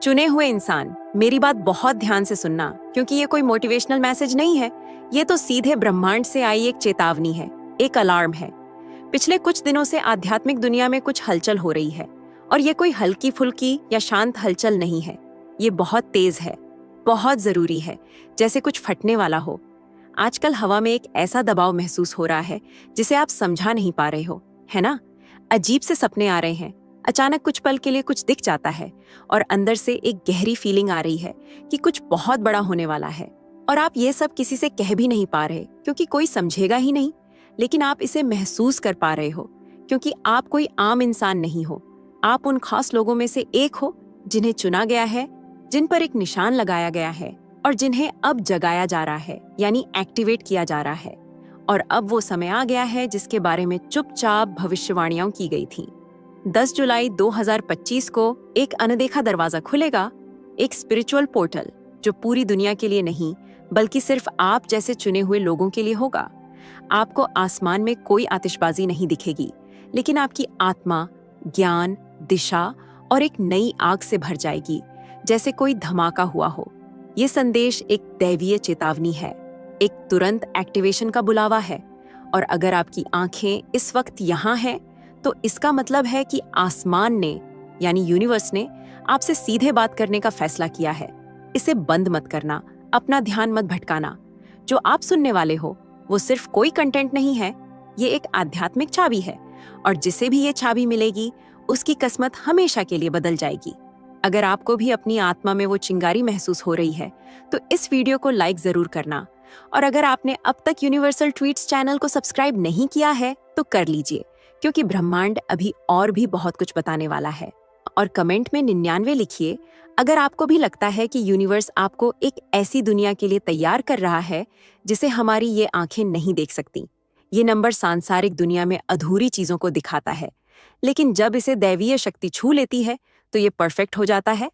चुने हुए इंसान, मेरी बात बहुत ध्यान से सुनना, क्योंकि ये कोई मोटिवेशनल मैसेज नहीं है। ये तो सीधे ब्रह्मांड से आई एक चेतावनी है, एक अलार्म है। पिछले कुछ दिनों से आध्यात्मिक दुनिया में कुछ हलचल हो रही है, और ये कोई हल्की फुल्की या शांत हलचल नहीं है। ये बहुत तेज है, बहुत जरूरी है, जैसे कुछ फटने वाला हो। आजकल हवा में एक ऐसा दबाव महसूस हो रहा है जिसे आप समझा नहीं पा रहे हो, है ना? अजीब से सपने आ रहे हैं, अचानक कुछ पल के लिए कुछ दिख जाता है, और अंदर से एक गहरी फीलिंग आ रही है कि कुछ बहुत बड़ा होने वाला है। और आप ये सब किसी से कह भी नहीं पा रहे, क्योंकि कोई समझेगा ही नहीं। लेकिन आप इसे महसूस कर पा रहे हो, क्योंकि आप कोई आम इंसान नहीं हो। आप उन खास लोगों में से एक हो जिन्हें चुना गया है, जिन पर एक निशान लगाया गया है, और जिन्हें अब जगाया जा रहा है, यानी एक्टिवेट किया जा रहा है। और अब वो समय आ गया है जिसके बारे में चुपचाप भविष्यवाणियां की गई थीं। 10 जुलाई 2025 को एक अनदेखा दरवाजा खुलेगा, एक स्पिरिचुअल पोर्टल जो पूरी दुनिया के लिए नहीं, बल्कि सिर्फ आप जैसे चुने हुए लोगों के लिए होगा। आपको आसमान में कोई आतिशबाजी नहीं दिखेगी, लेकिन आपकी आत्मा ज्ञान, दिशा और एक नई आग से भर जाएगी, जैसे कोई धमाका हुआ हो। ये संदेश एक दैवीय चेतावनी है, एक तुरंत एक्टिवेशन का बुलावा है। और अगर आपकी आंखें इस वक्त यहाँ हैं, तो इसका मतलब है कि आसमान ने, यानी यूनिवर्स ने, आपसे सीधे बात करने का फैसला किया है। इसे बंद मत करना, अपना ध्यान मत भटकाना। जो आप सुनने वाले हो वो सिर्फ कोई कंटेंट नहीं है, ये एक आध्यात्मिक चाबी है, और जिसे भी ये चाबी मिलेगी उसकी किस्मत हमेशा के लिए बदल जाएगी। अगर आपको भी अपनी आत्मा में वो चिंगारी महसूस हो रही है, तो इस वीडियो को लाइक जरूर करना। और अगर आपने अब तक यूनिवर्सल ट्वीट्स चैनल को सब्सक्राइब नहीं किया है तो कर लीजिए, क्योंकि ब्रह्मांड अभी और भी बहुत कुछ बताने वाला है। और कमेंट में 99 लिखिए अगर आपको भी लगता है कि यूनिवर्स आपको एक ऐसी दुनिया के लिए तैयार कर रहा है जिसे हमारी ये आंखें नहीं देख सकती। ये नंबर सांसारिक दुनिया में अधूरी चीजों को दिखाता है, लेकिन जब इसे दैवीय शक्ति छू लेती है तो ये परफेक्ट हो जाता है।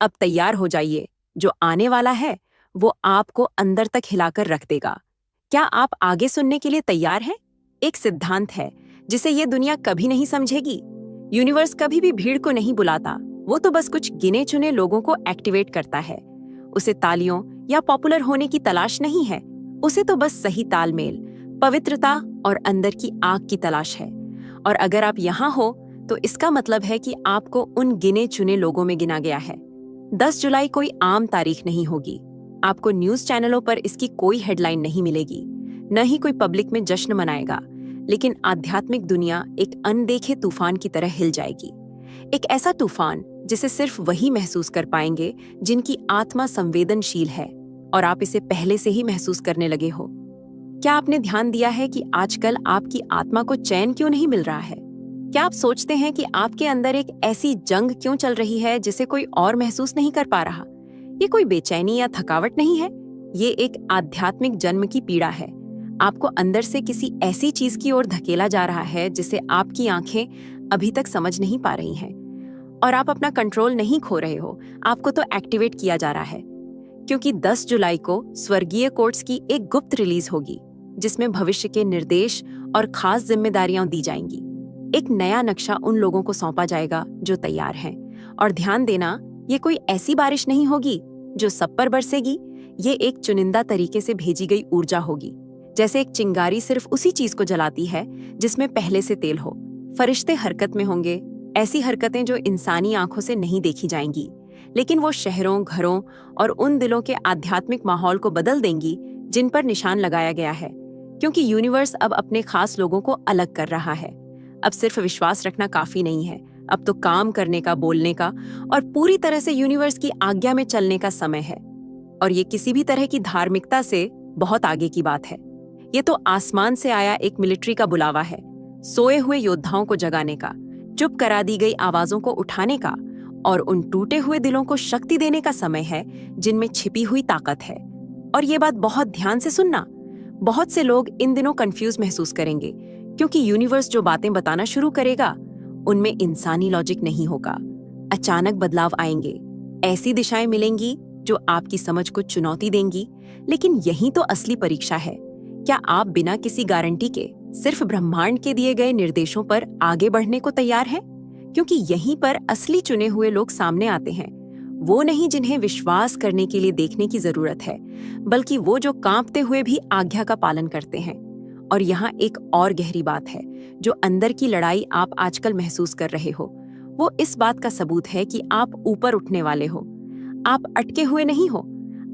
अब तैयार हो जाइए, जो आने वाला है वो आपको अंदर तक हिलाकर रख देगा। क्या आप आगे सुनने के लिए तैयार हैं? एक सिद्धांत है जिसे ये दुनिया कभी नहीं समझेगी। यूनिवर्स कभी भी भीड़ को नहीं बुलाता, वो तो बस कुछ गिने चुने लोगों को एक्टिवेट करता है। उसे तालियों या पॉपुलर होने की तलाश नहीं है, उसे तो बस सही तालमेल, पवित्रता और अंदर की आग की तलाश है। और अगर आप यहाँ हो तो इसका मतलब है कि आपको उन गिने चुने लोगों में गिना गया है। 10 जुलाई कोई आम तारीख नहीं होगी। आपको न्यूज चैनलों पर इसकी कोई हेडलाइन नहीं मिलेगी, न ही कोई पब्लिक में जश्न मनाएगा, लेकिन आध्यात्मिक दुनिया एक अनदेखे तूफान की तरह हिल जाएगी। एक ऐसा तूफान जिसे सिर्फ वही महसूस कर पाएंगे जिनकी आत्मा संवेदनशील है, और आप इसे पहले से ही महसूस करने लगे हो। क्या आपने ध्यान दिया है कि आजकल आपकी आत्मा को चैन क्यों नहीं मिल रहा है? क्या आप सोचते हैं कि आपके अंदर एक ऐसी जंग क्यों चल रही है जिसे कोई और महसूस नहीं कर पा रहा? ये कोई बेचैनी या थकावट नहीं है, ये एक आध्यात्मिक जन्म की पीड़ा है। आपको अंदर से किसी ऐसी चीज की ओर धकेला जा रहा है जिसे आपकी आंखें अभी तक समझ नहीं पा रही हैं। और आप अपना कंट्रोल नहीं खो रहे हो, आपको तो एक्टिवेट किया जा रहा है। क्योंकि 10 जुलाई को स्वर्गीय कोर्ट्स की एक गुप्त रिलीज होगी, जिसमें भविष्य के निर्देश और खास जिम्मेदारियां दी जाएंगी। एक नया नक्शा उन लोगों को सौंपा जाएगा जो तैयार हैं। और ध्यान देना, ये कोई ऐसी बारिश नहीं होगी जो सब पर बरसेगी। ये एक चुनिंदा तरीके से भेजी गई ऊर्जा होगी, जैसे एक चिंगारी सिर्फ उसी चीज को जलाती है जिसमें पहले से तेल हो। फरिश्ते हरकत में होंगे, ऐसी हरकतें जो इंसानी आंखों से नहीं देखी जाएंगी, लेकिन वो शहरों, घरों और उन दिलों के आध्यात्मिक माहौल को बदल देंगी जिन पर निशान लगाया गया है। क्योंकि यूनिवर्स अब अपने खास लोगों को अलग कर रहा है। अब सिर्फ विश्वास रखना काफी नहीं है, अब तो काम करने का, बोलने का और पूरी तरह से यूनिवर्स की आज्ञा में चलने का समय है। और ये किसी भी तरह की धार्मिकता से बहुत आगे की बात है। ये तो आसमान से आया एक मिलिट्री का बुलावा है, सोए हुए योद्धाओं को जगाने का, चुप करा दी गई आवाजों को उठाने का, और उन टूटे हुए दिलों को शक्ति देने का समय है जिनमें छिपी हुई ताकत है। और ये बात बहुत ध्यान से सुनना, बहुत से लोग इन दिनों कंफ्यूज महसूस करेंगे, क्योंकि यूनिवर्स जो बातें बताना शुरू करेगा उनमें इंसानी लॉजिक नहीं होगा। अचानक बदलाव आएंगे, ऐसी दिशाएं मिलेंगी जो आपकी समझ को चुनौती देंगी। लेकिन यही तो असली परीक्षा है। क्या आप बिना किसी गारंटी के सिर्फ ब्रह्मांड के दिए गए निर्देशों पर आगे बढ़ने को तैयार हैं? क्योंकि यहीं पर असली चुने हुए लोग सामने आते हैं, वो नहीं जिन्हें विश्वास करने के लिए देखने की जरूरत है, बल्कि वो जो कांपते हुए भी आज्ञा का पालन करते हैं। और यहाँ एक और गहरी बात है, जो अंदर की लड़ाई आप आजकल महसूस कर रहे हो, वो इस बात का सबूत है कि आप ऊपर उठने वाले हो। आप अटके हुए नहीं हो,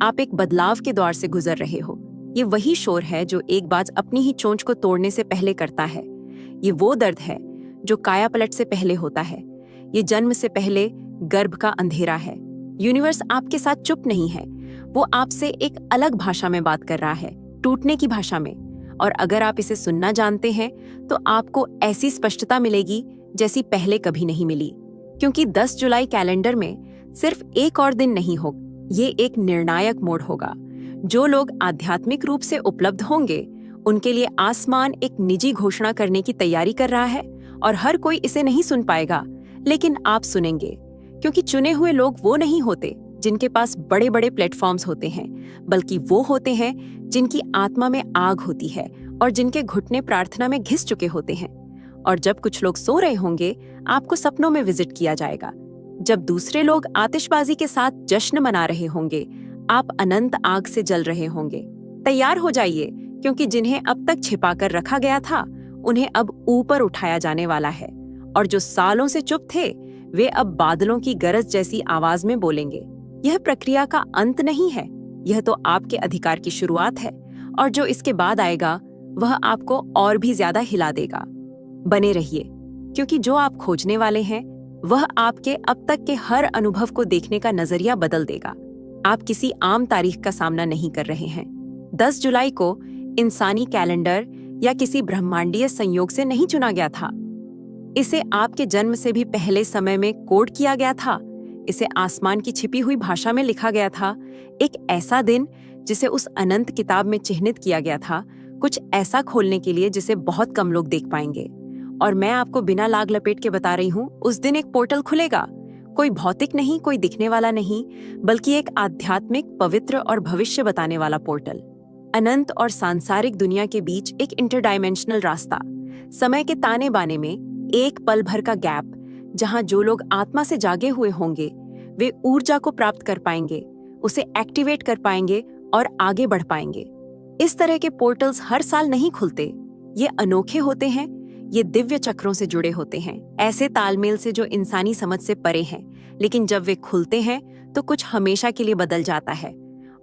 आप एक बदलाव के दौर से गुजर रहे हो। ये वही शोर है जो एक बाज अपनी ही चोंच को तोड़ने से पहले करता है। ये वो दर्द है जो काया पलट से पहले होता है। ये जन्म से पहले गर्भ का अंधेरा है। यूनिवर्स आपके साथ चुप नहीं है, वो आपसे एक अलग भाषा में बात कर रहा है, टूटने की भाषा में। और अगर आप इसे सुनना जानते हैं तो आपको ऐसी स्पष्टता मिलेगी जैसी पहले कभी नहीं मिली। क्योंकि 10 जुलाई कैलेंडर में सिर्फ एक और दिन नहीं हो, ये एक निर्णायक मोड़ होगा। जो लोग आध्यात्मिक रूप से उपलब्ध होंगे, उनके लिए आसमान एक निजी घोषणा करने की तैयारी कर रहा है। और हर कोई इसे नहीं सुन पाएगा, लेकिन आप सुनेंगे। क्योंकि चुने हुए लोग वो नहीं होते जिनके पास बड़े बड़े प्लेटफॉर्म्स होते हैं, बल्कि वो होते हैं जिनकी आत्मा में आग होती है और जिनके घुटने प्रार्थना में घिस चुके होते हैं। और जब कुछ लोग सो रहे होंगे, आपको सपनों में विजिट किया जाएगा। जब दूसरे लोग आतिशबाजी के साथ जश्न मना रहे होंगे, आप अनंत आग से जल रहे होंगे। तैयार हो जाइए, क्योंकि जिन्हें अब तक छिपाकर रखा गया था, उन्हें अब ऊपर उठाया जाने वाला है। और जो सालों से चुप थे, वे अब बादलों की गरज जैसी आवाज में बोलेंगे। यह प्रक्रिया का अंत नहीं है, यह तो आपके अधिकार की शुरुआत है। और जो इसके बाद आएगा, वह आपको और भी ज्यादा हिला देगा। बने रहिए, क्योंकि जो आप खोजने वाले हैं, वह आपके अब तक के हर अनुभव को देखने का नजरिया बदल देगा। आप किसी आम तारीख का सामना नहीं कर रहे हैं। 10 जुलाई को इंसानी कैलेंडर या किसी ब्रह्मांडीय संयोग से नहीं चुना गया था। इसे आपके जन्म से भी पहले समय में कोड किया गया था। इसे आसमान की छिपी हुई भाषा में लिखा गया था। एक ऐसा दिन जिसे उस अनंत किताब में चिह्नित किया गया था, कुछ ऐसा खोलने के लिए जिसे बहुत कम लोग देख पाएंगे। और मैं आपको बिना लाग लपेट के बता रही हूँ, उस दिन एक पोर्टल खुलेगा। कोई भौतिक नहीं, कोई दिखने वाला नहीं, बल्कि एक आध्यात्मिक, पवित्र और भविष्य बताने वाला पोर्टल। अनंत और सांसारिक दुनिया के बीच एक इंटरडायमेंशनल रास्ता। समय के ताने बाने में एक पल भर का गैप, जहां जो लोग आत्मा से जागे हुए होंगे, वे ऊर्जा को प्राप्त कर पाएंगे, उसे एक्टिवेट कर पाएंगे और आगे बढ़ पाएंगे। इस तरह के पोर्टल्स हर साल नहीं खुलते। ये अनोखे होते हैं, ये दिव्य चक्रों से जुड़े होते हैं, ऐसे तालमेल से जो इंसानी समझ से परे हैं। लेकिन जब वे खुलते हैं तो कुछ हमेशा के लिए बदल जाता है।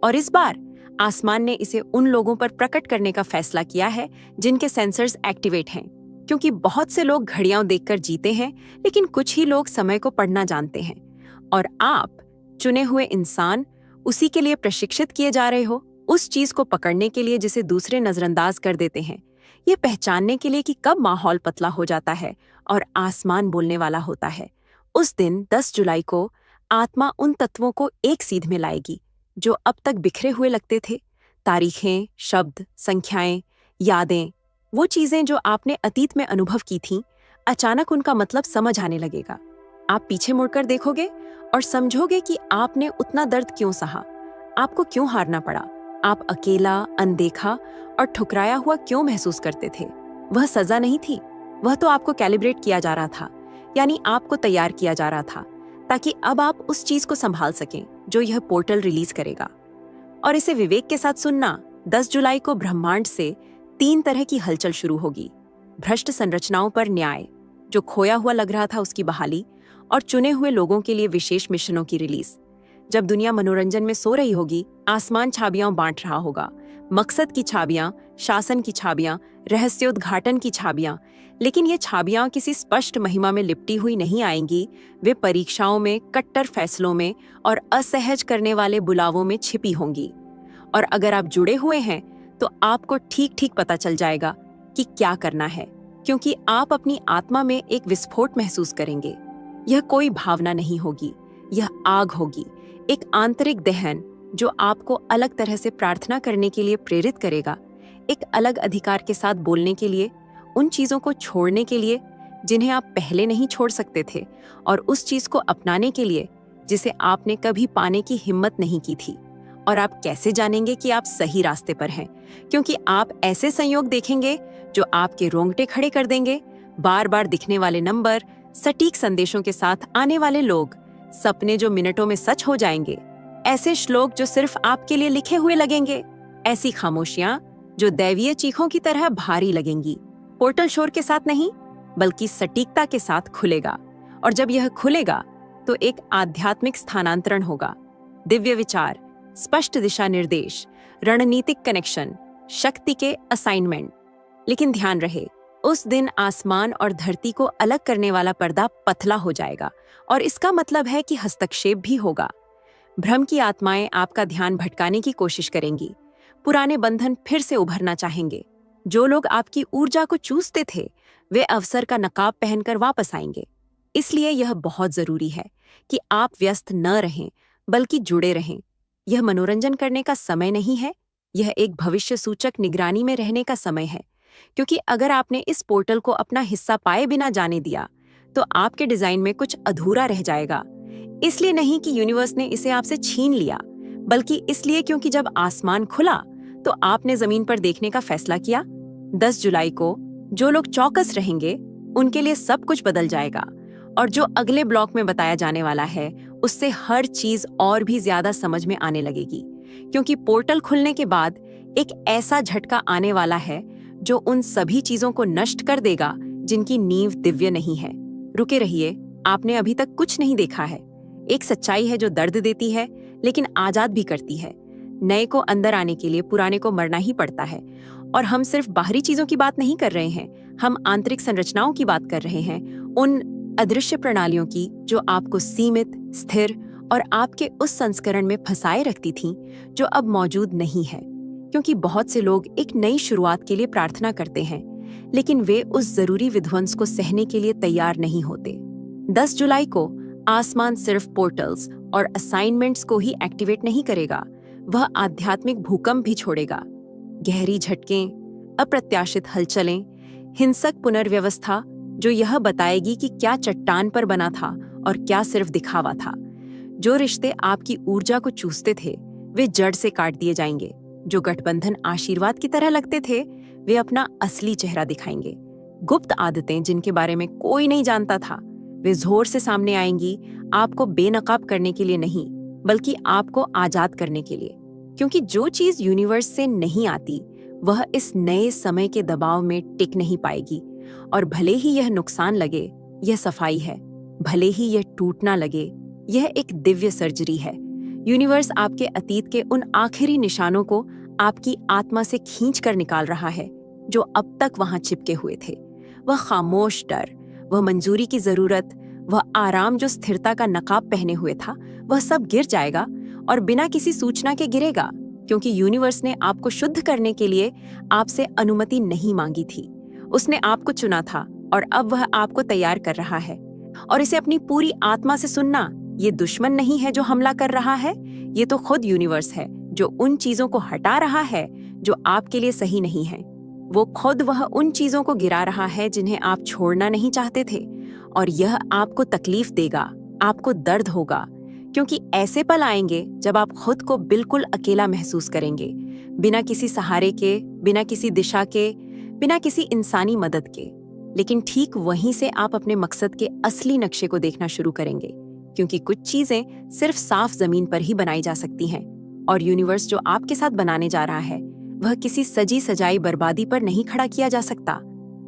और इस बार आसमान ने इसे उन लोगों पर प्रकट करने का फैसला किया है जिनके सेंसर्स एक्टिवेट हैं। क्योंकि बहुत से लोग घड़ियां देखकर जीते हैं, लेकिन कुछ ही लोग समय को पढ़ना जानते हैं। और आप, चुने हुए इंसान, उसी के लिए प्रशिक्षित किए जा रहे हो, उस चीज को पकड़ने के लिए जिसे दूसरे नजरअंदाज कर देते हैं। ये पहचानने के लिए कि कब माहौल पतला हो जाता है और आसमान बोलने वाला होता है। उस दिन 10 जुलाई को आत्मा उन तत्वों को एक सीध में लाएगी जो अब तक बिखरे हुए लगते थे। तारीखें, शब्द, संख्याएं, यादें, वो चीजें जो आपने अतीत में अनुभव की थीं, अचानक उनका मतलब समझ आने लगेगा। आप पीछे मुड़कर देखोगे और समझोगे कि आपने उतना दर्द क्यों सहा, आपको क्यों हारना पड़ा, आप अकेला, अनदेखा और ठुकराया हुआ क्यों महसूस करते थे। वह सजा नहीं थी, वह तो आपको कैलिब्रेट किया जा रहा था, यानी आपको तैयार किया जा रहा था, ताकि अब आप उस चीज को संभाल सकें जो यह पोर्टल रिलीज करेगा। और इसे विवेक के साथ सुनना। 10 जुलाई को ब्रह्मांड से 3 तरह की हलचल शुरू होगी। भ्रष्ट संरचनाओं पर न्याय, जो खोया हुआ लग रहा था उसकी बहाली, और चुने हुए लोगों के लिए विशेष मिशनों की रिलीज। जब दुनिया मनोरंजन में सो रही होगी, आसमान छाबियां बांट रहा होगा। मकसद की छाबियां, शासन की छाबियां, रहस्योद्घाटन की छाबियां। लेकिन ये छाबियां किसी स्पष्ट महिमा में लिपटी हुई नहीं आएंगी। वे परीक्षाओं में, कट्टर फैसलों में और असहज करने वाले बुलावों में छिपी होंगी। और अगर आप जुड़े हुए हैं तो आपको ठीक ठीक पता चल जाएगा कि क्या करना है, क्योंकि आप अपनी आत्मा में एक विस्फोट महसूस करेंगे। यह कोई भावना नहीं होगी, यह आग होगी, एक आंतरिक दहन जो आपको अलग तरह से प्रार्थना करने के लिए प्रेरित करेगा, एक अलग अधिकार के साथ बोलने के लिए, उन चीजों को छोड़ने के लिए जिन्हें आप पहले नहीं छोड़ सकते थे, और उस चीज को अपनाने के लिए जिसे आपने कभी पाने की हिम्मत नहीं की थी। और आप कैसे जानेंगे कि आप सही रास्ते पर हैं? क्योंकि आप ऐसे संयोग देखेंगे जो आपके रोंगटे खड़े कर देंगे। बार बार दिखने वाले नंबर, सटीक संदेशों के साथ आने वाले लोग, सपने जो मिनटों में सच हो जाएंगे, ऐसे श्लोक जो सिर्फ आपके लिए लिखे हुए लगेंगे, ऐसी खामोशियां जो दैवीय चीखों की तरह भारी लगेंगी। पोर्टल शोर के साथ नहीं, बल्कि सटीकता के साथ खुलेगा, और जब यह खुलेगा तो एक आध्यात्मिक स्थानांतरण होगा। दिव्य विचार, स्पष्ट दिशा निर्देश, रणनीतिक कनेक्शन, शक्ति के असाइनमेंट। लेकिन ध्यान रहे, उस दिन आसमान और धरती को अलग करने वाला पर्दा पतला हो जाएगा, और इसका मतलब है कि हस्तक्षेप भी होगा। भ्रम की आत्माएं आपका ध्यान भटकाने की कोशिश करेंगी, पुराने बंधन फिर से उभरना चाहेंगे। जो लोग आपकी ऊर्जा को चूसते थे, वे अवसर का नकाब पहनकर वापस आएंगे। इसलिए यह बहुत जरूरी है कि आप व्यस्त न रहें, बल्कि जुड़े रहें। यह मनोरंजन करने का समय नहीं है, यह एक भविष्य सूचक निगरानी में रहने का समय है। क्योंकि अगर आपने इस पोर्टल को अपना हिस्सा पाए बिना जाने दिया, तो आपके डिजाइन में कुछ अधूरा रह जाएगा। इसलिए नहीं कि यूनिवर्स ने इसे आपसे छीन लिया, बल्कि इसलिए क्योंकि जब आसमान खुला तो आपने जमीन पर देखने का फैसला किया। 10 जुलाई को जो लोग चौकस रहेंगे, उनके लिए सब कुछ बदल जाएगा, और जो अगले ब्लॉक में बताया जाने वाला है, उससे हर चीज और भी ज्यादा समझ में आने लगेगी। क्योंकि पोर्टल खुलने के बाद एक ऐसा झटका आने वाला है जो उन सभी चीजों को नष्ट कर देगा जिनकी नींव दिव्य नहीं है। रुके रहिए, आपने अभी तक कुछ नहीं देखा है। एक सच्चाई है जो दर्द देती है, लेकिन आजाद भी करती है। नए को अंदर आने के लिए पुराने को मरना ही पड़ता है। और हम सिर्फ बाहरी चीजों की बात नहीं कर रहे हैं, हम आंतरिक संरचनाओं की बात कर रहे हैं, उन अदृश्य प्रणालियों की जो आपको सीमित, स्थिर और आपके उस संस्करण में फंसाए रखती थीं, जो अब मौजूद नहीं है। क्योंकि बहुत से लोग एक नई शुरुआत के लिए प्रार्थना करते हैं, लेकिन वे उस जरूरी विध्वंस को सहने के लिए तैयार नहीं होते। 10 जुलाई को आसमान सिर्फ पोर्टल्स और असाइनमेंट्स को ही एक्टिवेट नहीं करेगा, वह आध्यात्मिक भूकंप भी छोड़ेगा। गहरी झटकें, अप्रत्याशित हलचलें, हिंसक पुनर्व्यवस्था जो यह बताएगी कि क्या चट्टान पर बना था और क्या सिर्फ दिखावा था। जो रिश्ते आपकी ऊर्जा को चूसते थे, वे जड़ से काट दिए जाएंगे। जो गठबंधन आशीर्वाद की तरह लगते थे, वे अपना असली चेहरा दिखाएंगे। गुप्त आदतें जिनके बारे में कोई नहीं जानता था, वे जोर से सामने आएंगी, आपको बेनकाब करने के लिए नहीं, बल्कि आपको आजाद करने के लिए। क्योंकि जो चीज यूनिवर्स से नहीं आती, वह इस नए समय के दबाव में टिक नहीं पाएगी। और भले ही यह नुकसान लगे, यह सफाई है। भले ही यह टूटना लगे, यह एक दिव्य सर्जरी है। यूनिवर्स आपके अतीत के उन आखिरी निशानों को आपकी आत्मा से खींच कर निकाल रहा है, जो अब तक वहां चिपके हुए थे। वह खामोश डर, वह मंजूरी की जरूरत, वह आराम जो स्थिरता का नकाब पहने हुए था, वह सब गिर जाएगा, और बिना किसी सूचना के गिरेगा। क्योंकि यूनिवर्स ने आपको शुद्ध करने के लिए आपसे अनुमति नहीं मांगी थी। उसने आपको चुना था, और अब वह आपको तैयार कर रहा है। और इसे अपनी पूरी आत्मा से सुनना। ये दुश्मन नहीं है जो हमला कर रहा है, ये तो खुद यूनिवर्स है जो उन चीजों को हटा रहा है जो आपके लिए सही नहीं है। वह उन चीजों को गिरा रहा है जिन्हें आप छोड़ना नहीं चाहते थे। और यह आपको तकलीफ देगा, आपको दर्द होगा, क्योंकि ऐसे पल आएंगे जब आप खुद को बिल्कुल अकेला महसूस करेंगे, बिना किसी सहारे के, बिना किसी दिशा के, बिना किसी इंसानी मदद के। लेकिन ठीक वहीं से आप अपने मकसद के असली नक्शे को देखना शुरू करेंगे। क्योंकि कुछ चीजें सिर्फ साफ जमीन पर ही बनाई जा सकती हैं, और यूनिवर्स जो आपके साथ बनाने जा रहा है, वह किसी सजी सजाई बर्बादी पर नहीं खड़ा किया जा सकता।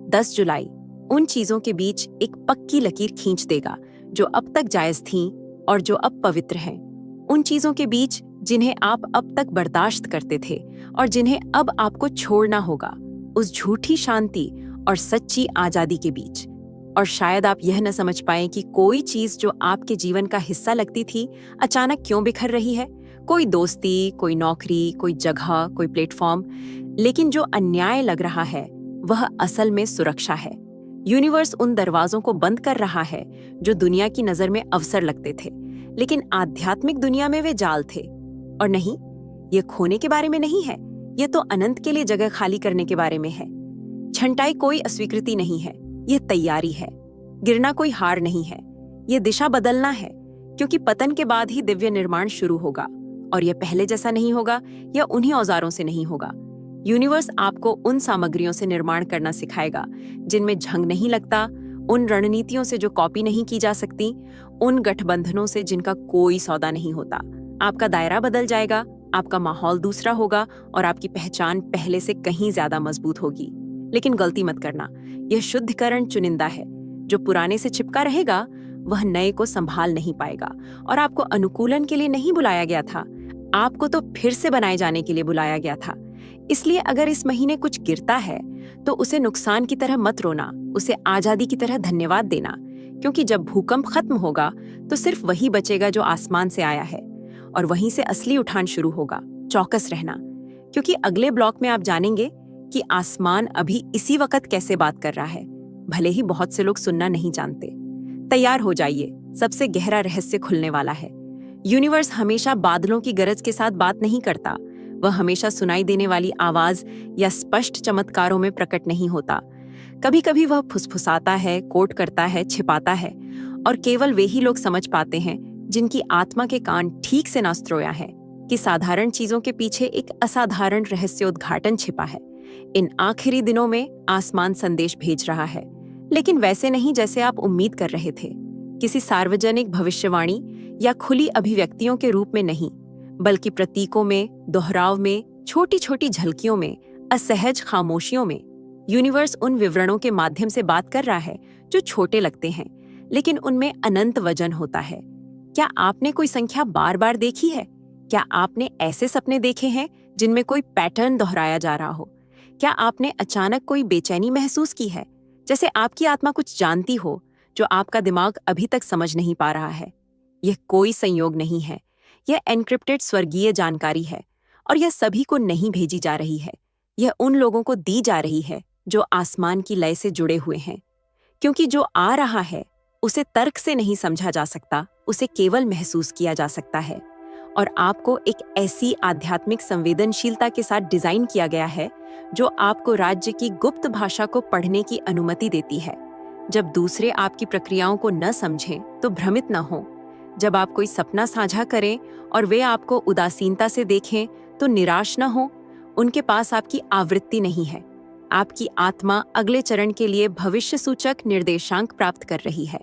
10 जुलाई उन चीजों के बीच एक पक्की लकीर खींच देगा जो अब तक जायज थीं और जो अब पवित्र हैं। उन चीजों के बीच जिन्हें आप अब तक बर्दाश्त करते थे और जिन्हें अब आपको छोड़ना होगा। उस झूठी शांति और सच्ची आजादी के बीच। और शायद आप यह न समझ पाएं कि कोई चीज जो आपके जीवन का हिस्सा लगती थी, अचानक क्यों बिखर रही है। कोई दोस्ती, कोई नौकरी, कोई जगह, कोई प्लेटफॉर्म। लेकिन जो अन्याय लग रहा है, वह असल में सुरक्षा है। यूनिवर्स उन दरवाजों को बंद कर रहा है जो दुनिया की नजर में अवसर लगते थे, लेकिन आध्यात्मिक दुनिया में वे जाल थे। और नहीं, ये खोने के बारे में नहीं है, ये तो अनंत के लिए जगह खाली करने के बारे में है। छंटाई कोई अस्वीकृति नहीं है, ये तैयारी है। गिरना कोई हार नहीं है, ये दिशा बदलना है। क्योंकि पतन के बाद ही दिव्य निर्माण शुरू होगा, और यह पहले जैसा नहीं होगा, या उन्हीं औजारों से नहीं होगा। यूनिवर्स आपको उन सामग्रियों से निर्माण करना सिखाएगा जिनमें झंग नहीं लगता, उन रणनीतियों से जो कॉपी नहीं की जा सकती, उन गठबंधनों से जिनका कोई सौदा नहीं होता। आपका दायरा बदल जाएगा, आपका माहौल दूसरा होगा और आपकी पहचान पहले से कहीं ज्यादा मजबूत होगी। लेकिन गलती मत करना, यह शुद्धिकरण चुनिंदा है। जो पुराने से चिपका रहेगा वह नए को संभाल नहीं पाएगा। और आपको अनुकूलन के लिए नहीं बुलाया गया था, आपको तो फिर से बनाए जाने के लिए बुलाया गया था। इसलिए अगर इस महीने कुछ गिरता है तो उसे नुकसान की तरह मत रोना, उसे आजादी की तरह धन्यवाद देना। क्योंकि जब भूकंप खत्म होगा तो सिर्फ वही बचेगा जो आसमान से आया है, और वहीं से असली उठान शुरू होगा। चौकस रहना, क्योंकि अगले ब्लॉक में आप जानेंगे कि आसमान अभी इसी वक्त कैसे बात कर रहा है, भले ही बहुत से लोग सुनना नहीं जानते। तैयार हो जाइए, सबसे गहरा रहस्य खुलने वाला है। यूनिवर्स हमेशा बादलों की गरज के साथ बात नहीं करता। वह हमेशा सुनाई देने वाली आवाज या स्पष्ट चमत्कारों में प्रकट नहीं होता। कभी कभी वह फुसफुसाता है, कोट करता है, छिपाता है, और केवल वे ही लोग समझ पाते हैं जिनकी आत्मा के कान ठीक से न स्त्रोया है कि साधारण चीजों के पीछे एक असाधारण रहस्योद्घाटन छिपा है। इन आखिरी दिनों में आसमान संदेश भेज रहा है, लेकिन वैसे नहीं जैसे आप उम्मीद कर रहे थे। किसी सार्वजनिक भविष्यवाणी या खुली अभिव्यक्तियों के रूप में नहीं, बल्कि प्रतीकों में, दोहराव में, छोटी छोटी झलकियों में, असहज खामोशियों में। यूनिवर्स उन विवरणों के माध्यम से बात कर रहा है जो छोटे लगते हैं, लेकिन उनमें अनंत वजन होता है। क्या आपने कोई संख्या बार बार देखी है? क्या आपने ऐसे सपने देखे हैं जिनमें कोई पैटर्न दोहराया जा रहा हो? क्या आपने अचानक कोई बेचैनी महसूस की है, जैसे आपकी आत्मा कुछ जानती हो जो आपका दिमाग अभी तक समझ नहीं पा रहा है? यह कोई संयोग नहीं है, यह एन्क्रिप्टेड स्वर्गीय जानकारी है, और यह सभी को नहीं भेजी जा रही है। यह उन लोगों को दी जा रही है जो आसमान की लय से जुड़े हुए हैं। क्योंकि जो आ रहा है उसे तर्क से नहीं समझा जा सकता, उसे केवल महसूस किया जा सकता है। और आपको एक ऐसी आध्यात्मिक संवेदनशीलता के साथ डिजाइन किया गया है जो आपको राज्य की गुप्त भाषा को पढ़ने की अनुमति देती है। जब दूसरे आपकी प्रक्रियाओं को न समझें तो भ्रमित न हों। जब आप कोई सपना साझा करें और वे आपको उदासीनता से देखें तो निराश न हो। उनके पास आपकी आवृत्ति नहीं है। आपकी आत्मा अगले चरण के लिए भविष्य सूचक निर्देशांक प्राप्त कर रही है,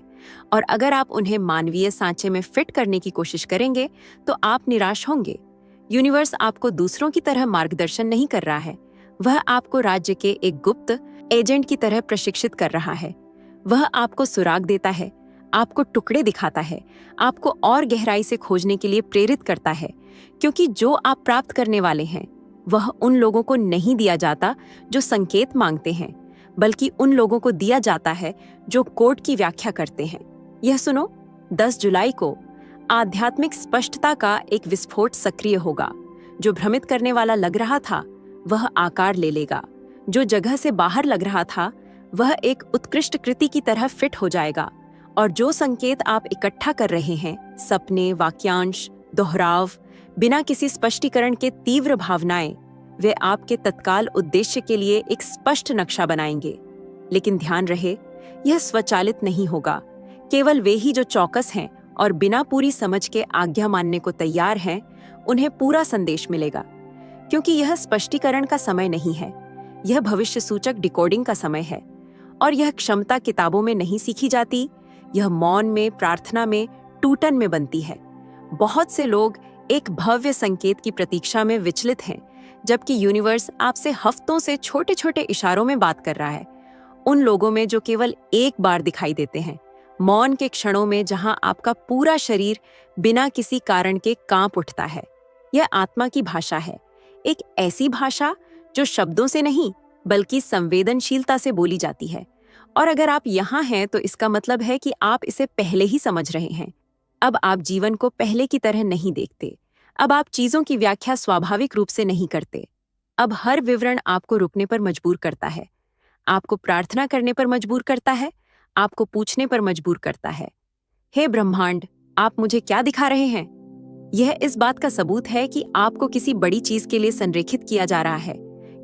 और अगर आप उन्हें मानवीय सांचे में फिट करने की कोशिश करेंगे तो आप निराश होंगे। यूनिवर्स आपको दूसरों की तरह मार्गदर्शन नहीं कर रहा है, वह आपको राज्य के एक गुप्त एजेंट की तरह प्रशिक्षित कर रहा है। वह आपको सुराग देता है, आपको टुकड़े दिखाता है, आपको और गहराई से खोजने के लिए प्रेरित करता है। क्योंकि जो आप प्राप्त करने वाले हैं वह उन लोगों को नहीं दिया जाता जो संकेत मांगते हैं, बल्कि उन लोगों को दिया जाता है जो कोड की व्याख्या करते हैं। यह सुनो, 10 जुलाई को आध्यात्मिक स्पष्टता का एक विस्फोट सक्रिय होगा। जो भ्रमित करने वाला लग रहा था वह आकार ले लेगा। जो जगह से बाहर लग रहा था वह एक उत्कृष्ट कृति की तरह फिट हो जाएगा। और जो संकेत आप इकट्ठा कर रहे हैं, सपने, वाक्यांश, दोहराव, बिना किसी स्पष्टीकरण के तीव्र भावनाएं, वे आपके तत्काल उद्देश्य के लिए एक स्पष्ट नक्शा बनाएंगे। लेकिन ध्यान रहे, यह स्वचालित नहीं होगा। केवल वे ही जो चौकस हैं और बिना पूरी समझ के आज्ञा मानने को तैयार हैं, उन्हें पूरा संदेश मिलेगा। क्योंकि यह स्पष्टीकरण का समय नहीं है, यह भविष्य सूचक डिकोडिंग का समय है। और यह क्षमता किताबों में नहीं सीखी जाती, यह मौन में, प्रार्थना में, टूटन में बनती है। बहुत से लोग एक भव्य संकेत की प्रतीक्षा में विचलित हैं, जबकि यूनिवर्स आपसे हफ्तों से छोटे छोटे इशारों में बात कर रहा है। उन लोगों में जो केवल एक बार दिखाई देते हैं, मौन के क्षणों में जहां आपका पूरा शरीर बिना किसी कारण के कांप उठता है। यह आत्मा की भाषा है, एक ऐसी भाषा जो शब्दों से नहीं बल्कि संवेदनशीलता से बोली जाती है। और अगर आप यहाँ हैं तो इसका मतलब है कि आप इसे पहले ही समझ रहे हैं। अब आप जीवन को पहले की तरह नहीं देखते। अब आप चीजों की व्याख्या स्वाभाविक रूप से नहीं करते। अब हर विवरण आपको रुकने पर मजबूर करता है, आपको प्रार्थना करने पर मजबूर करता है, आपको पूछने पर मजबूर करता है, हे ब्रह्मांड, आप मुझे क्या दिखा रहे हैं? यह इस बात का सबूत है कि आपको किसी बड़ी चीज के लिए संरेखित किया जा रहा है।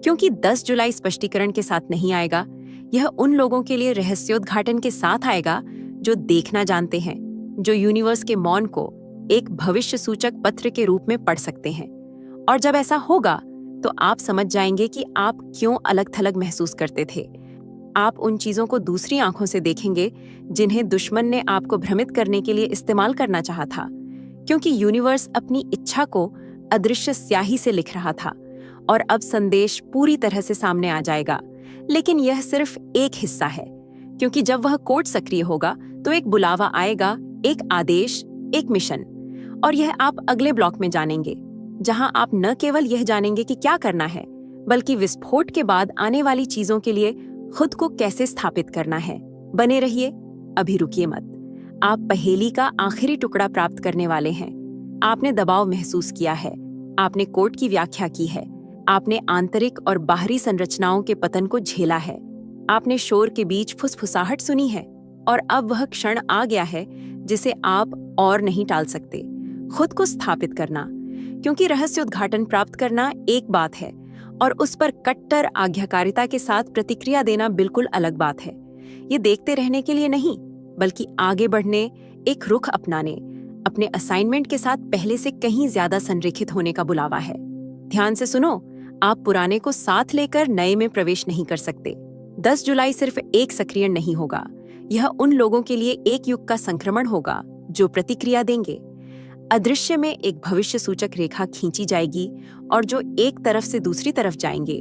क्योंकि 10 जुलाई स्पष्टीकरण के साथ नहीं आएगा, यह उन लोगों के लिए रहस्योद्घाटन के साथ आएगा जो देखना जानते हैं, जो यूनिवर्स के मौन को एक भविष्य सूचक पत्र के रूप में पढ़ सकते हैं। और जब ऐसा होगा तो आप समझ जाएंगे कि आप क्यों अलग थलग महसूस करते थे। आप उन चीजों को दूसरी आंखों से देखेंगे जिन्हें दुश्मन ने आपको भ्रमित करने के लिए इस्तेमाल करना चाहा था, क्योंकि यूनिवर्स अपनी इच्छा को अदृश्य स्याही से लिख रहा था और अब संदेश पूरी तरह से सामने आ जाएगा। लेकिन यह सिर्फ एक हिस्सा है, क्योंकि जब वह कोड सक्रिय होगा तो एक बुलावा आएगा, एक आदेश, एक मिशन। और यह आप अगले ब्लॉक में जानेंगे, जहां आप न केवल यह जानेंगे कि क्या करना है, बल्कि विस्फोट के बाद आने वाली चीजों के लिए खुद को कैसे स्थापित करना है। बने रहिए, अभी रुकिए मत। आप पहेली का आखिरी टुकड़ा प्राप्त करने वाले हैं। आपने दबाव महसूस किया है, आपने कोड की व्याख्या की है, आपने आंतरिक और बाहरी संरचनाओं के पतन को झेला है, आपने शोर के बीच फुसफुसाहट सुनी है, और अब वह क्षण आ गया है जिसे आप और नहीं टाल सकते। खुद को स्थापित करना, क्योंकि रहस्य उद्घाटन प्राप्त करना एक बात है और उस पर कट्टर आज्ञाकारिता के साथ प्रतिक्रिया देना बिल्कुल अलग बात है। ये देखते रहने के लिए नहीं, बल्कि आगे बढ़ने, एक रुख अपनाने, अपने असाइनमेंट के साथ पहले से कहीं ज्यादा संरेखित होने का बुलावा है। ध्यान से सुनो, आप पुराने को साथ लेकर नए में प्रवेश नहीं कर सकते। 10 जुलाई सिर्फ एक सक्रियण नहीं होगा, यह उन लोगों के लिए एक युग का संक्रमण होगा जो प्रतिक्रिया देंगे। अदृश्य में एक भविष्य सूचक रेखा खींची जाएगी और जो एक तरफ से दूसरी तरफ जाएंगे,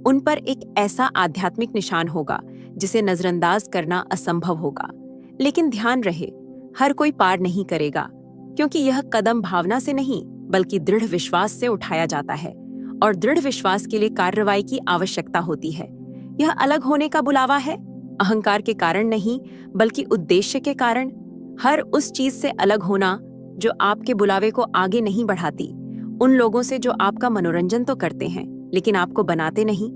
उन पर एक ऐसा आध्यात्मिक निशान होगा जिसे नजरअंदाज करना असंभव होगा। लेकिन ध्यान रहे, हर कोई पार नहीं करेगा, क्योंकि यह कदम भावना से नहीं बल्कि दृढ़ विश्वास से उठाया जाता है, और दृढ़ विश्वास के लिए कार्रवाई की आवश्यकता होती है। यह अलग होने का बुलावा है, अहंकार के कारण नहीं बल्कि उद्देश्य के कारण। हर उस चीज से अलग होना जो आपके बुलावे को आगे नहीं बढ़ाती, उन लोगों से जो आपका मनोरंजन तो करते हैं लेकिन आपको बनाते नहीं,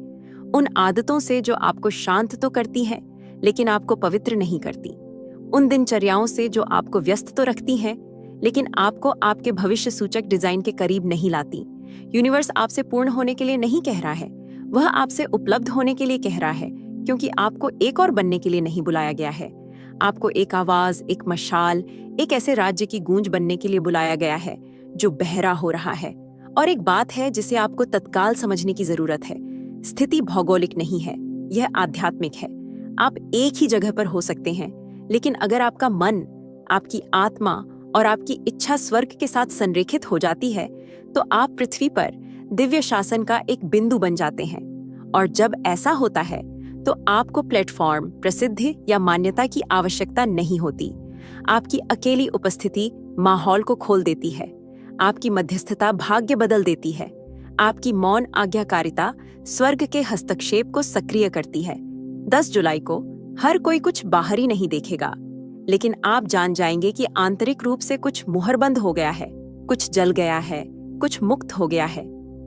उन आदतों से जो आपको शांत तो करती हैं लेकिन आपको पवित्र नहीं करती, उन दिनचर्याओं से जो आपको व्यस्त तो रखती हैं लेकिन आपको आपके भविष्य सूचक डिजाइन के करीब नहीं लाती। यूनिवर्स आपसे पूर्ण होने के लिए नहीं कह रहा है, वह आपसे उपलब्ध होने के लिए कह रहा है, क्योंकि आपको एक और बनने के लिए नहीं बुलाया गया है। आपको एक आवाज, एक मशाल, एक ऐसे राज्य की गूंज बनने के लिए बुलाया गया है जो बहरा हो रहा है। और एक बात है जिसे आपको तत्काल समझने की जरूरत है, स्थिति भौगोलिक नहीं है, यह आध्यात्मिक है। आप एक ही जगह पर हो सकते हैं, लेकिन अगर आपका मन, आपकी आत्मा और आपकी इच्छा स्वर्ग के साथ संरेखित हो जाती है, तो आप पृथ्वी पर दिव्य शासन का एक बिंदु बन जाते हैं। और जब ऐसा होता है तो आपको प्लेटफॉर्म, प्रसिद्धि या मान्यता की आवश्यकता नहीं होती। आपकी अकेली उपस्थिति माहौल को खोल देती है, आपकी मध्यस्थता भाग्य बदल देती है, आपकी मौन आज्ञाकारिता स्वर्ग के हस्तक्षेप को सक्रिय करती है। 10 जुलाई को हर कोई कुछ बाहरी नहीं देखेगा, लेकिन आप जान जाएंगे कि आंतरिक रूप से कुछ मुहरबंद हो गया है, कुछ जल गया है, कुछ मुक्त हो गया है।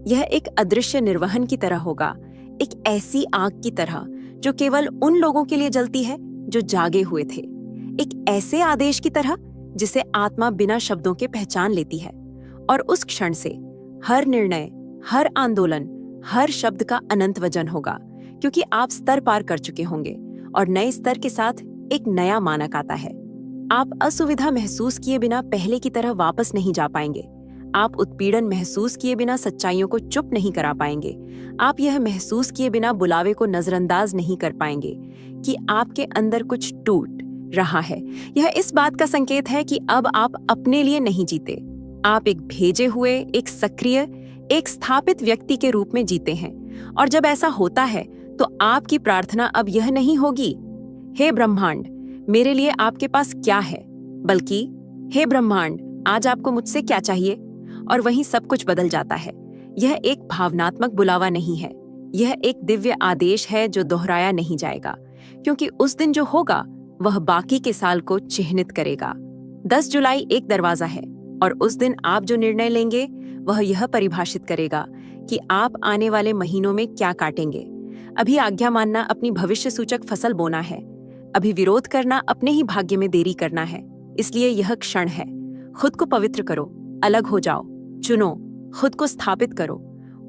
यह एक अदृश्य निर्वहन की तरह होगा, एक ऐसी आग की तरह जो केवल उन लोगों के लिए जलती है जो जागे हुए थे, एक ऐसे आदेश की तरह जिसे आत्मा बिना शब्दों के पहचान लेती है। और उस क्षण से हर निर्णय, हर आंदोलन, हर शब्द का अनंत वजन होगा, क्योंकि आप स्तर पार कर चुके होंगे और नए स्तर के साथ एक नया मानक आता है। आप असुविधा महसूस किए बिना पहले की तरह वापस नहीं जा पाएंगे। आप उत्पीड़न महसूस किए बिना सच्चाइयों को चुप नहीं करा पाएंगे। आप यह महसूस किए बिना बुलावे को नजरअंदाज नहीं कर पाएंगे कि आपके अंदर कुछ टूट रहा है। यह इस बात का संकेत है कि अब आप अपने लिए नहीं जीते, आप एक भेजे हुए, एक सक्रिय, एक स्थापित व्यक्ति के रूप में जीते हैं। और जब ऐसा होता है तो आपकी प्रार्थना अब यह नहीं होगी, हे ब्रह्मांड मेरे लिए आपके पास क्या है, बल्कि हे ब्रह्मांड आज आपको मुझसे क्या चाहिए। और वहीं सब कुछ बदल जाता है। यह एक भावनात्मक बुलावा नहीं है, यह एक दिव्य आदेश है जो दोहराया नहीं जाएगा, क्योंकि उस दिन जो होगा वह बाकी के साल को चिह्नित करेगा। 10 जुलाई एक दरवाजा है, और उस दिन आप जो निर्णय लेंगे वह यह परिभाषित करेगा कि आप आने वाले महीनों में क्या काटेंगे। अभी आज्ञा मानना अपनी भविष्य सूचक फसल बोना है, अभी विरोध करना अपने ही भाग्य में देरी करना है। इसलिए यह क्षण है, खुद को पवित्र करो, अलग हो जाओ, चुनो, खुद को स्थापित करो।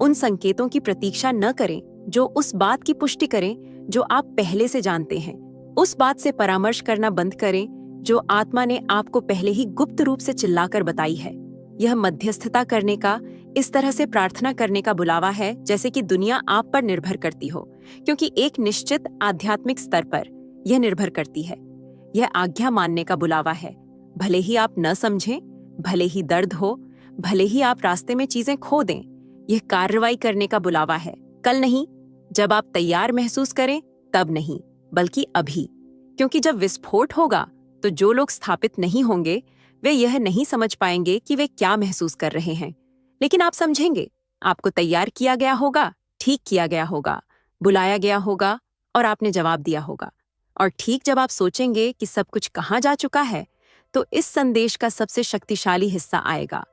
उन संकेतों की प्रतीक्षा न करें जो उस बात की पुष्टि करें जो आप पहले से जानते हैं। उस बात से परामर्श करना बंद करें जो आत्मा ने आपको पहले ही गुप्त रूप से चिल्लाकर बताई है। यह मध्यस्थता करने का इस तरह से प्रार्थना करने का बुलावा है जैसे कि दुनिया आप पर निर्भर करती हो, क्योंकि एक निश्चित आध्यात्मिक स्तर पर यह निर्भर करती है। यह आज्ञा मानने का बुलावा है, भले ही आप न समझें, भले ही दर्द हो, भले ही आप रास्ते में चीजें खो दें। यह कार्रवाई करने का बुलावा है, कल नहीं, जब आप तैयार महसूस करें तब नहीं, बल्कि अभी। क्योंकि जब विस्फोट होगा तो जो लोग स्थापित नहीं होंगे वे यह नहीं समझ पाएंगे कि वे क्या महसूस कर रहे हैं, लेकिन आप समझेंगे। आपको तैयार किया गया होगा, ठीक किया गया होगा, बुलाया गया होगा और आपने जवाब दिया होगा। और ठीक जब आप सोचेंगे कि सब कुछ कहाँ जा चुका है, तो इस संदेश का सबसे शक्तिशाली हिस्सा आएगा।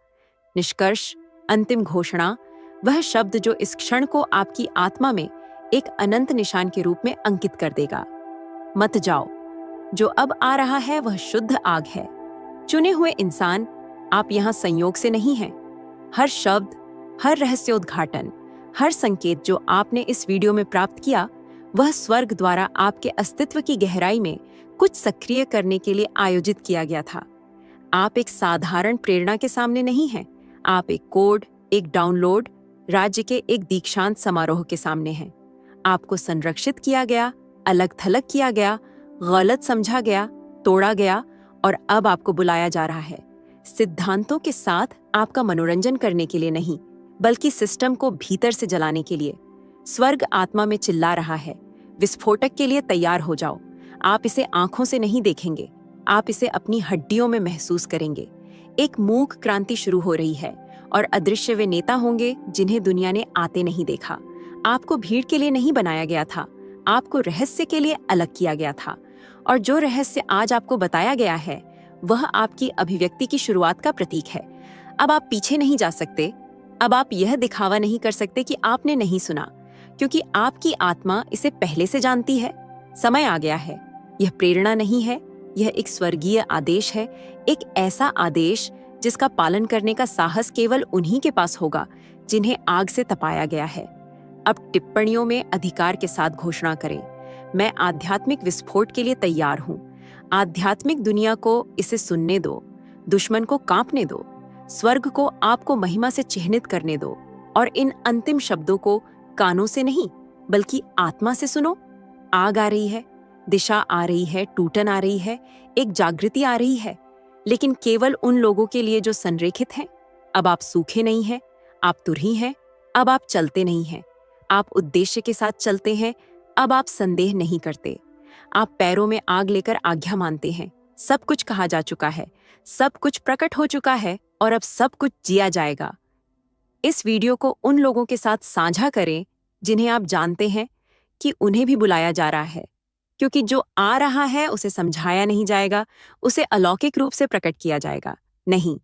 निष्कर्ष, अंतिम घोषणा, वह शब्द जो इस क्षण को आपकी आत्मा में एक अनंत निशान के रूप में अंकित कर देगा। मत जाओ। जो अब आ रहा है वह शुद्ध आग है। चुने हुए इंसान, आप यहाँ संयोग से नहीं हैं। हर शब्द, हर रहस्योद्घाटन, हर संकेत जो आपने इस वीडियो में प्राप्त किया, वह स्वर्ग द्वारा आपके अस्तित्व की गहराई में कुछ सक्रिय करने के लिए आयोजित किया गया था। आप एक साधारण प्रेरणा के सामने नहीं हैं। आप एक कोड, एक डाउनलोड, राज्य के एक दीक्षांत समारोह के सामने हैं। आपको संरक्षित किया गया, अलग थलग किया गया, गलत समझा गया, तोड़ा गया और अब आपको बुलाया जा रहा है, सिद्धांतों के साथ आपका मनोरंजन करने के लिए नहीं, बल्कि सिस्टम को भीतर से जलाने के लिए। स्वर्ग आत्मा में चिल्ला रहा है, विस्फोटक के लिए तैयार हो जाओ। आप इसे आंखों से नहीं देखेंगे, आप इसे अपनी हड्डियों में महसूस करेंगे। एक मूक क्रांति शुरू हो रही है और अदृश्य वे नेता होंगे जिन्हें दुनिया ने आते नहीं देखा। आपको भीड़ के लिए नहीं बनाया गया था, आपको रहस्य के लिए अलग किया गया था। और जो रहस्य आज आपको बताया गया है, वह आपकी अभिव्यक्ति की शुरुआत का प्रतीक है। अब आप पीछे नहीं जा सकते। अब आप यह दिखावा नहीं कर सकते कि आपने नहीं सुना, क्योंकि आपकी आत्मा इसे पहले से जानती है। समय आ गया है। यह प्रेरणा नहीं है, यह एक स्वर्गीय आदेश है, एक ऐसा आदेश जिसका पालन करने का साहस केवल उन्हीं के पास होगा जिन्हें आग से तपाया गया है। अब टिप्पणियों में अधिकार के साथ घोषणा करें, मैं आध्यात्मिक विस्फोट के लिए तैयार हूं। आध्यात्मिक दुनिया को इसे सुनने दो, दुश्मन को कांपने दो, स्वर्ग को आपको महिमा से चिह्नित करने दो और इन अंतिम शब्दों को कानों से नहीं बल्कि आत्मा से सुनो। आग आ रही है, दिशा आ रही है, टूटन आ रही है, एक जागृति आ रही है, लेकिन केवल उन लोगों के लिए जो संरेखित हैं। अब आप सूखे नहीं हैं, आप तुरही हैं। अब आप चलते नहीं हैं, आप उद्देश्य के साथ चलते हैं। अब आप संदेह नहीं करते, आप पैरों में आग लेकर आज्ञा मानते हैं। सब कुछ कहा जा चुका है, सब कुछ प्रकट हो चुका है और अब सब कुछ जिया जाएगा। इस वीडियो को उन लोगों के साथ साझा करें जिन्हें आप जानते हैं कि उन्हें भी बुलाया जा रहा है, क्योंकि जो आ रहा है उसे समझाया नहीं जाएगा, उसे अलौकिक रूप से प्रकट किया जाएगा। नहीं,